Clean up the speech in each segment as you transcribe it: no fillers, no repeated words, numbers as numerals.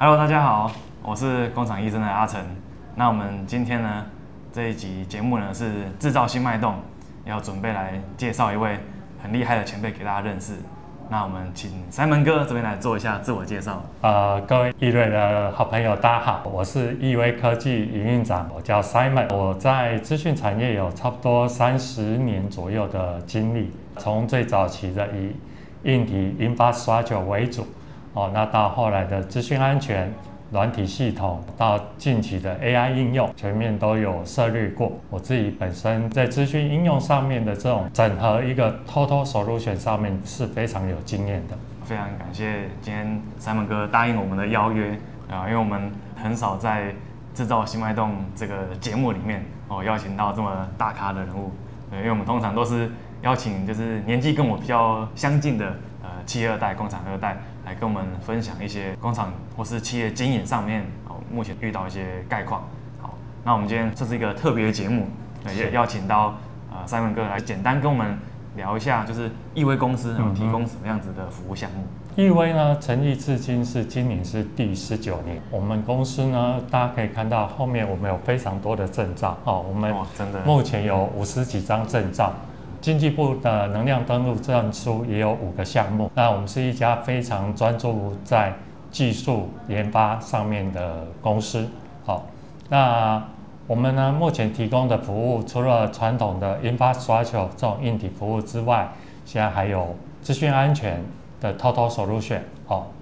Hello， 大家好，我是工厂医生的阿成。那我们今天呢这一集节目呢是制造新脉动，要准备来介绍一位很厉害的前辈给大家认识。那我们请Simon哥这边来做一下自我介绍。各位易瑞的好朋友，大家好，我是易威科技营运长，我叫 Simon。我在资讯产业有差不多30年左右的经历，从最早期的以硬体infrastructure为主，那到后来的资讯安全、软体系统，到近期的 AI 应用，全面都有涉猎过。我自己本身在资讯应用上面的这种整合一个 total solution 上面是非常有经验的。非常感谢今天Simon哥答应我们的邀约因为我们很少在制造新脉动这个节目里面邀请到这么大咖的人物，因为我们通常都是邀请就是年纪跟我比较相近的企业二代、工厂二代来跟我们分享一些工厂或是企业经营上面目前遇到一些概况。好，那我们今天这是一个特别的节目，也邀请到Simon哥来简单跟我们聊一下，就是易威公司提供什么样子的服务项目。易威呢成立至今今年是第19年。我们公司呢，大家可以看到后面我们有非常多的证照我们目前有50几张证照。经济部的能量登录证书也有5个项目。那我们是一家非常专注在技术研发上面的公司。那我们呢目前提供的服务，除了传统的 infrastructure 这种硬体服务之外，现在还有资讯安全的 total solution，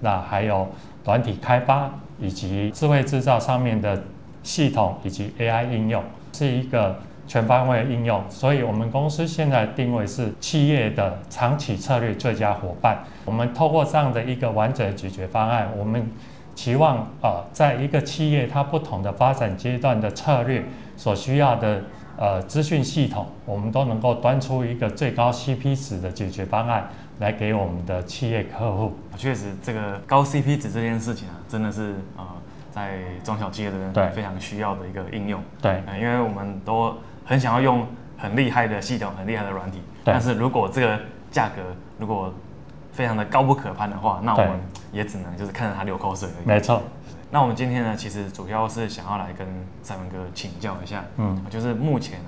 那还有软体开发以及智慧制造上面的系统以及 AI 应用，是一个全方位的应用。所以我们公司现在定位是企业的长期策略最佳伙伴。我们透过这样的一个完整的解决方案，我们期望在一个企业它不同的发展阶段的策略所需要的资讯系统，我们都能够端出一个最高 CP 值的解决方案来给我们的企业客户。确实，这个高 CP 值这件事情真的是在中小企业这边非常需要的一个应用。对，因为我们都很想要用很厉害的系统、很厉害的软体，但是如果这个价格如果非常的高不可攀的话，那我们也只能就是看着它流口水而已。没错。那我们今天呢，其实主要是想要来跟Simon哥请教一下，就是目前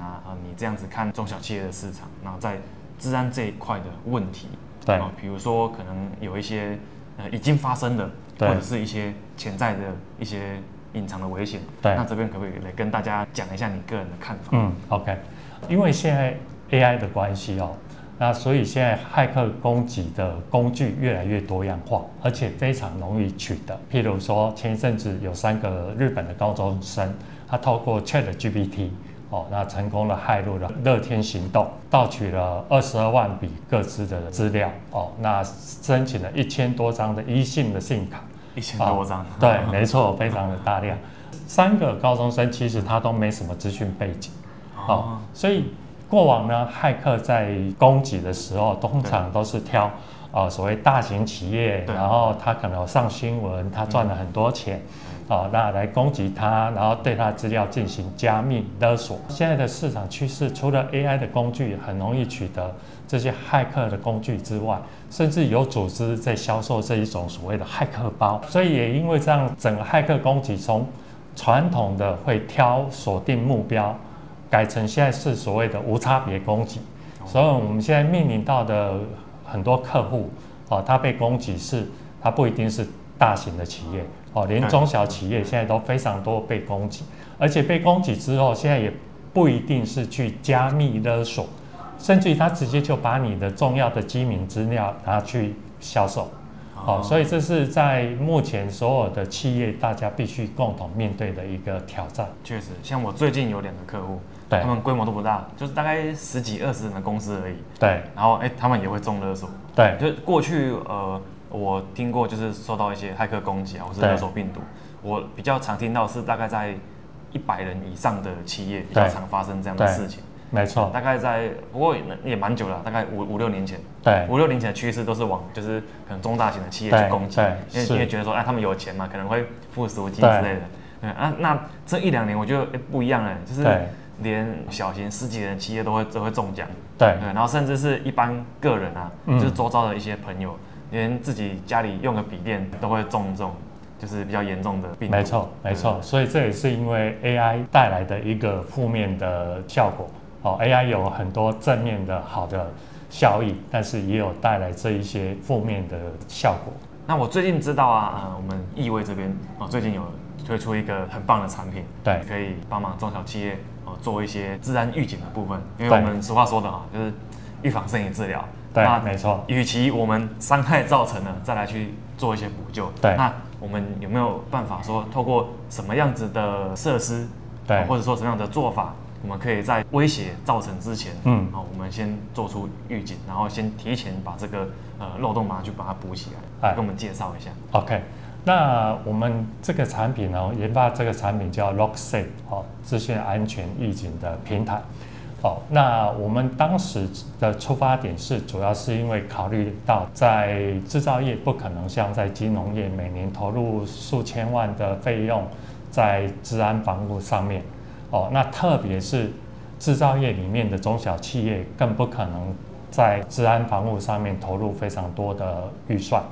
你这样子看中小企业的市场，然后在资安这一块的问题，对，比如说可能有一些已经发生的，或者是一些潜在的一些隐藏的危险，对，那这边可不可以来跟大家讲一下你个人的看法？OK， 因为现在 AI 的关系那所以现在骇客攻击的工具越来越多样化，而且非常容易取得。譬如说，前一阵子有3个日本的高中生，他透过 ChatGPT，那成功的骇入了乐天行动，盗取了22万笔个资的资料，那申请了1000多张的eSIM的信卡，1000多张，对，没错，非常的大量。3个高中生其实他都没什么资讯背景，所以过往呢，骇客在攻击的时候，通常都是挑所谓大型企业，然后他可能有上新闻，他赚了很多钱，那来攻击他，然后对他的资料进行加密勒索。现在的市场趋势，除了 AI 的工具很容易取得这些骇客的工具之外，甚至有组织在销售这一种所谓的骇客包。所以也因为这样，整个骇客攻击从传统的会挑锁定目标，改成现在是所谓的无差别攻击。所以我们现在面临到的很多客户他被攻击他不一定是大型的企业连中小企业现在都非常多被攻击，而且被攻击之后，现在也不一定是去加密勒索，甚至于他直接就把你的重要的机密资料拿去销售。所以这是在目前所有的企业大家必须共同面对的一个挑战。确实，像我最近有2个客户，他们规模都不大，就是大概10几20人的公司而已。对，然后他们也会中勒索。对，就过去我听过就是受到一些骇客攻击或是勒索病毒，我比较常听到是大概在100人以上的企业比较常发生这样的事情。没错，大概不过也蛮久了，大概5、6年前。对，5、6年前的趋势都是往就是可能中大型的企业去攻击，因为觉得说他们有钱嘛，可能会付赎金之类的。那这1、2年我觉得不一样了，就是连小型10几人的企业都会中奖。对，然后甚至是一般个人就是周遭的一些朋友，连自己家里用个笔电都会中这种就是比较严重的病毒。没错，没错。所以这也是因为 AI 带来的一个负面的效果。AI 有很多正面的好的效益，但是也有带来这一些负面的效果。那我最近知道啊，我们易威这边最近有推出一个很棒的产品，对，可以帮忙中小企业做一些治安预警的部分。因为我们俗话说的就是预防胜于治疗。对，没错。与其我们伤害造成了，再来去做一些补救，对，那我们有没有办法说，透过什么样子的设施，对，或者说什么样的做法，我们可以在威胁造成之前，我们先做出预警，然后先提前把这个漏洞去把它补起来，跟我们介绍一下。OK， 那我们这个产品呢，研发这个产品叫 LockSafe 资讯安全预警的平台。那我们当时的出发点是，主要是因为考虑到在制造业不可能像在金融业每年投入数千万的费用在治安防护上面，那特别是制造业里面的中小企业更不可能在治安防护上面投入非常多的预算，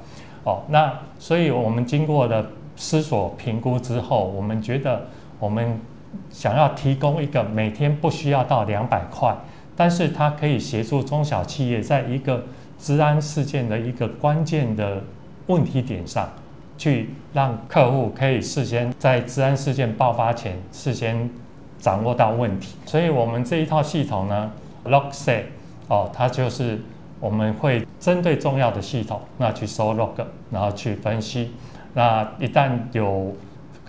那所以我们经过了思索评估之后，我们觉得我们想要提供一个每天不需要到200块，但是它可以协助中小企业在一个治安事件的一个关键的问题点上，去让客户可以事先在治安事件爆发前事先掌握到问题。所以我们这一套系统呢 ，LockSafe 它就是我们会针对重要的系统，那去收 log， 然后去分析。那一旦有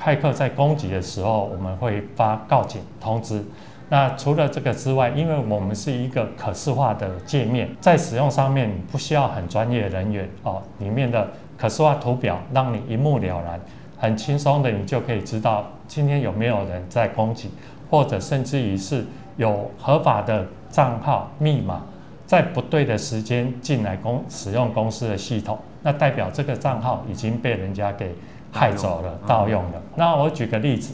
骇客在攻击的时候，我们会发告警通知。那除了这个之外，因为我们是一个可视化的界面，在使用上面不需要很专业的人员里面的可视化图表让你一目了然，很轻松的你就可以知道今天有没有人在攻击，或者甚至于是有合法的账号密码在不对的时间进来使用公司的系统，那代表这个账号已经被人家给害走了、盗用了。那我举个例子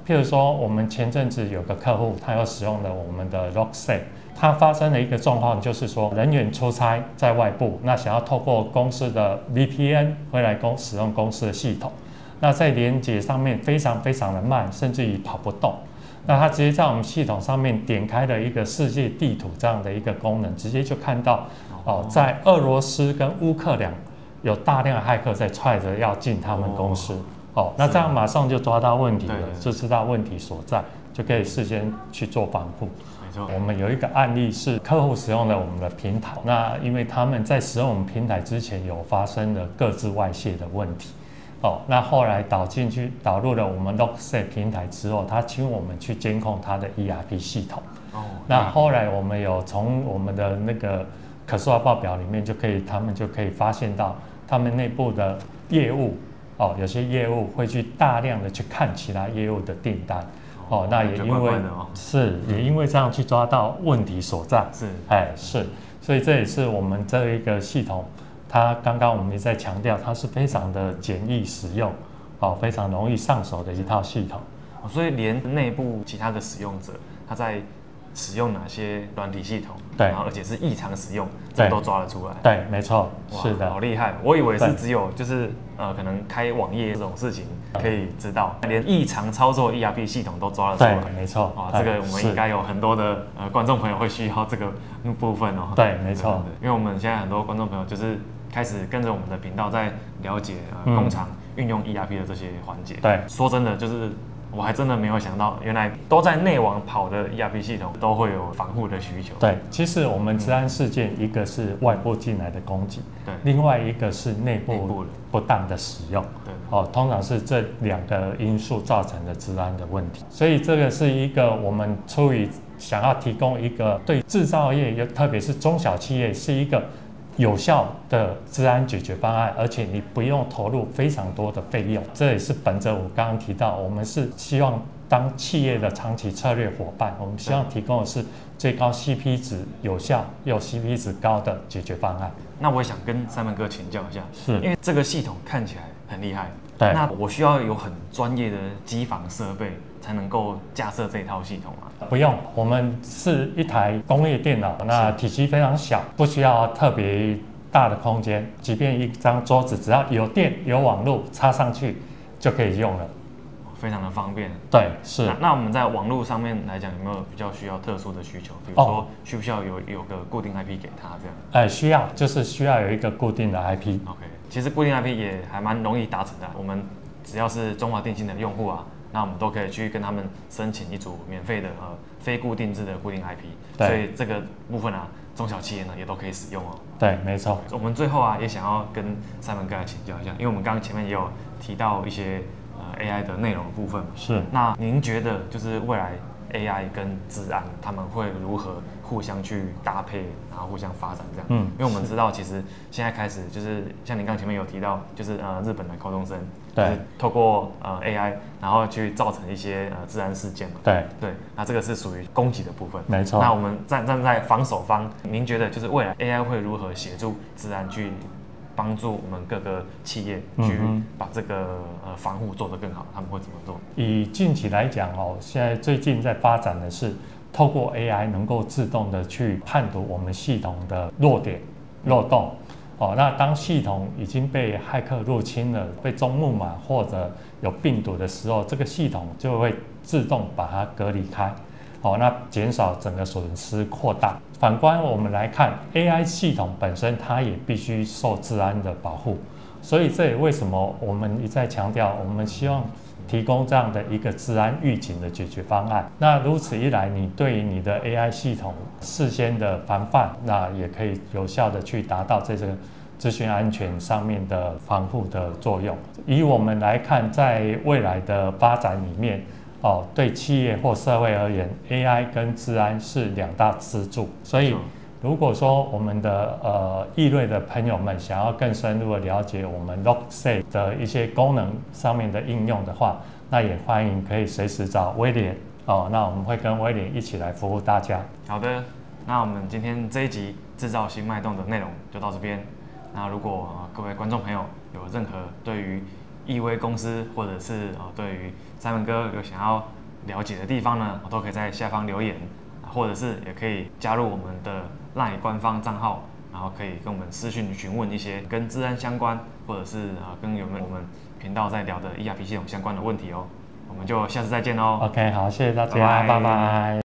譬如说我们前阵子有个客户，他又使用了我们的 LockSafe， 他发生了一个状况，就是说人员出差在外部，那想要透过公司的 VPN 回来使用公司的系统，那在连接上面非常非常的慢，甚至于跑不动。那他直接在我们系统上面点开了一个世界地图这样的一个功能，直接就看到在俄罗斯跟乌克兰有大量的骇客在踹着要进他们公司，那这样马上就抓到问题了，就知道问题所在，就可以事先去做防护。没错，我们有一个案例是客户使用了我们的平台，那因为他们在使用我们平台之前有发生了各自外泄的问题，那后来导入了我们 LockSafe 平台之后，他请我们去监控他的 ERP 系统。那后来我们有从我们的那个可视化报表里面他们就可以发现到他们内部的业务有些业务会去大量的去看其他业务的订单那也因为也因为这样去抓到问题所在，是，所以这也是我们这一个系统，它刚刚我们也在强调，它是非常的简易使用非常容易上手的一套系统。所以连内部其他的使用者他在使用哪些软体系统，对，而且是异常使用，这都抓得出来。对，没错，是的，好厉害！我以为是只有就是可能开网页这种事情可以知道，连异常操作 ERP 系统都抓得出来。对，没错。这个我们应该有很多的观众朋友会需要这个部分对，没错。因为我们现在很多观众朋友就是开始跟着我们的频道在了解工厂运用 ERP 的这些环节。对，说真的就是。我还真的没有想到，原来都在内网跑的 ERP 系统都会有防护的需求。对，其实我们治安事件，一个是外部进来的攻击，对，另外一个是内部不当的使用，对，通常是这2个因素造成的治安的问题。所以这个是一个我们出于想要提供一个对制造业，特别是中小企业，是一个有效的治安解决方案，而且你不用投入非常多的费用。这也是本着我刚刚提到，我们是希望当企业的长期策略伙伴，我们希望提供的是最高 CP 值、有效又 CP 值高的解决方案。那我也想跟Simon哥请教一下，因为这个系统看起来很厉害，对，那我需要有很专业的机房设备才能够架设这套系统吗？不用，我们是一台工业电脑，那体积非常小，不需要特别大的空间，即便一张桌子，只要有电有网络插上去，就可以用了，非常的方便。对，是。那我们在网络上面来讲，有没有比较需要特殊的需求？比如说，需不需要有个固定 IP 给他这样？需要，就是需要有一个固定的 IP。OK， 其实固定 IP 也还蛮容易达成的。我们只要是中华电信的用户啊，那我们都可以去跟他们申请一组免费的非固定制的固定 IP。所以这个部分啊，中小企业呢也都可以使用哦。对，没错。我们最后啊，也想要跟Simon哥来请教一下，因为我们刚刚前面也有提到一些AI 的内容的部分。是。那您觉得就是未来 AI 跟资安他们会如何互相去搭配，然后互相发展这样？因为我们知道其实现在开始就是像您刚前面有提到，就是日本的高中生，就是透过AI 然后去造成一些治安事件嘛。对，那这个是属于攻击的部分。没错。那我们站在防守方，您觉得就是未来 AI 会如何协助治安去帮助我们各个企业去把这个防护做得更好？他们会怎么做？以近期来讲哦，现在最近在发展的是透过 AI 能够自动的去判读我们系统的弱点、漏洞。那当系统已经被骇客入侵了、被中木马或者有病毒的时候，这个系统就会自动把它隔离开。那减少整个损失扩大。反观我们来看 ，AI 系统本身它也必须受治安的保护，所以这也为什么我们一再强调，我们希望提供这样的一个治安预警的解决方案。那如此一来，你对于你的 AI 系统事先的防范，那也可以有效的去达到这个资讯安全上面的防护的作用。以我们来看，在未来的发展里面，对企业或社会而言 ，AI 跟治安是两大支柱。所以，如果说我们的易瑞的朋友们想要更深入的了解我们 LogSafe 的一些功能上面的应用的话，那也欢迎可以随时找威廉那我们会跟威廉一起来服务大家。好的，那我们今天这一集制造新脉动的内容就到这边。那如果各位观众朋友有任何对于易威公司或者是对于Simon哥有想要了解的地方呢，都可以在下方留言，或者是也可以加入我们的 LINE 官方账号，然后可以跟我们私讯询问一些跟治安相关，或者是跟我们频道在聊的 ERP 系统相关的问题哦。我们就下次再见喽。OK， 好，谢谢大家，拜拜。